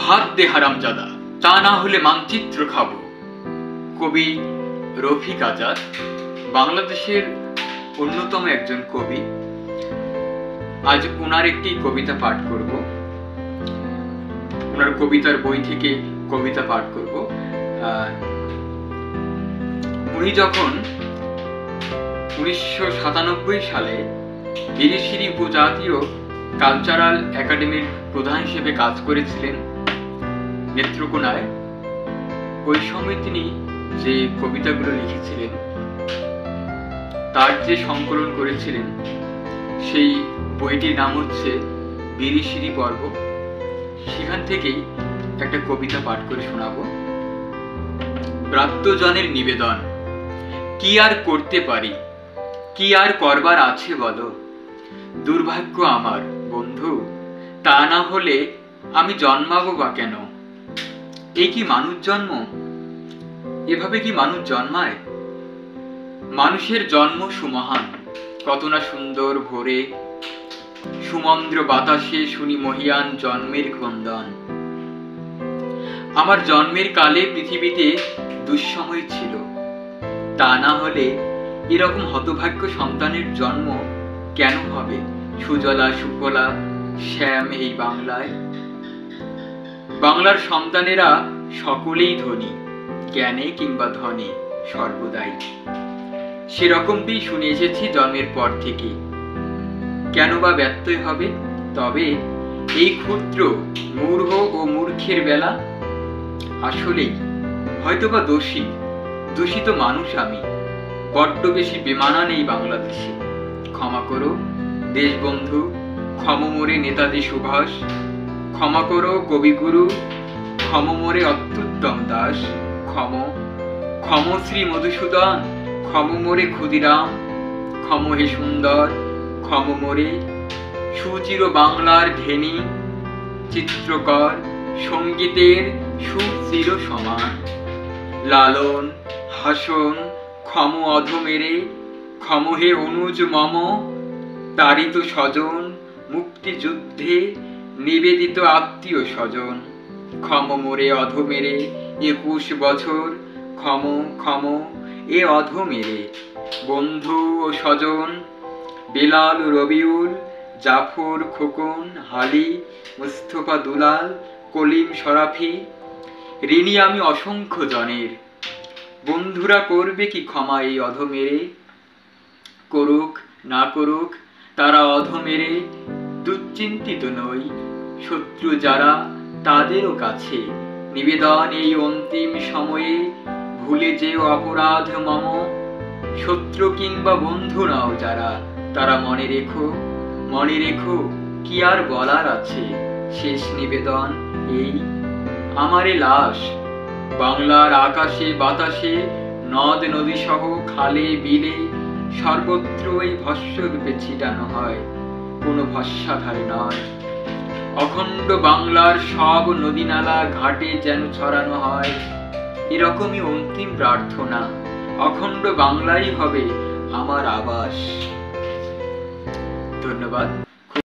ভাত দে হারামজাদা, তা না হলে মানচিত্র খাবো। কবি রফিক আজাদ বাংলাদেশের অন্যতম একজন কবি। আজ ওনার একটি কবিতা পাঠ করব, ওনার কবিতার বই থেকে কবিতা পাঠ করব। উনি যখন 1997 সালে বিরিশিরি উপজাতীয় কালচারাল একাডেমির প্রধান হিসেবে কাজ করেছিলেন নেত্রকোনায়, ওই সময় তিনি যে কবিতাগুলো লিখেছিলেন তার যে সংকলন করেছিলেন, সেই বইটির নাম হচ্ছে বিরিশিরি পর্ব। সেখান থেকেই একটা কবিতা পাঠ করে শোনাবো। ব্রাত্যজনের নিবেদন। কি আর করতে পারি, কি আর করবার আছে বলো? দুর্ভাগ্য আমার বন্ধু, তা না হলে আমি জন্মাবো বা কেন? এই কি মানুষ জন্ম? এভাবে কি মানুষ জন্মায়? মানুষের জন্ম সুমহান, কত না সুন্দর ভোরে সুমন্দ্র বাতাসে শুনি মহিয়ান জন্মের ক্রন্দন। আমার জন্মের কালে পৃথিবীতে দুঃসময় ছিল, তা না হলে এরকম হতভাগ্য সন্তানের জন্ম কেন হবে সুজলা সুফলা শ্যাম এই বাংলায়? বাংলার সন্তানেরা সকলেই ধনী, জ্ঞানে কিংবা ধনে সর্বদাই। সেরকমটি শুনে এসেছি জন্মের পর থেকে। কেন বা ব্যত্যয় হবে তবে এই ক্ষুদ্র মূর্খ ও মূর্খের বেলা? আসলেই হয়তোবা দূষিত মানুষ আমি, বড্ড বেশি বেমানান এই বাংলাদেশে। ক্ষমা করো দেশবন্ধু, ক্ষম মোরে নেতাজি সুভাষ, ক্ষমা করো কবিগুরু, ক্ষম মোরে অত্যুত্তম দাস, ক্ষম শ্রী মধুসূদন, ক্ষম মোরে ক্ষুদিরাম, ক্ষম হে সুন্দর, ক্ষম মোরে সুচির বাংলার ঘেনি চিত্রকর, সঙ্গীতের সুচির সমান। লালন হাসন ক্ষম অধমেরে, ক্ষম হে অনুজ মম, তারিত স্বজন মুক্তিযুদ্ধে নিবেদিত আত্মীয় স্বজন। ক্ষম মোরে অধমেরে 21 বছর, ক্ষম এ অধমেরে বন্ধু ও স্বজন। বেলাল রবিউল, জাফর খোকন, হালি, মুস্তফা দুলাল, কলিম শরাফি, ঋণী আমি অসংখ্য জনের। বন্ধুরা করবে কি ক্ষমা এই অধমেরে? করুক না করুক তারা অধমেরে, দুশ্চিন্তিত নই। শত্রু যারা তাদেরও কাছে নিবেদন এই অন্তিম সময়ে, ভুলে যেও অপরাধ মম। শত্রু কিংবা বন্ধু নাও যারা, তারা মনে রেখো কি আর বলার আছে? শেষ নিবেদন এই, আমারে লাশ বাংলার আকাশে বাতাসে, নদ নদী সহ খালে বিলে সর্বত্র এই ভস্মরূপে ছিটানো হয়, কোনো ভস্মাধারে নয়। অখণ্ড বাংলার সব নদী নালা ঘাটে যেন ছড়ানো হয় এরকমই অন্তিম প্রার্থনা। অখণ্ড বাংলাই হবে আমার আবাস। ধন্যবাদ।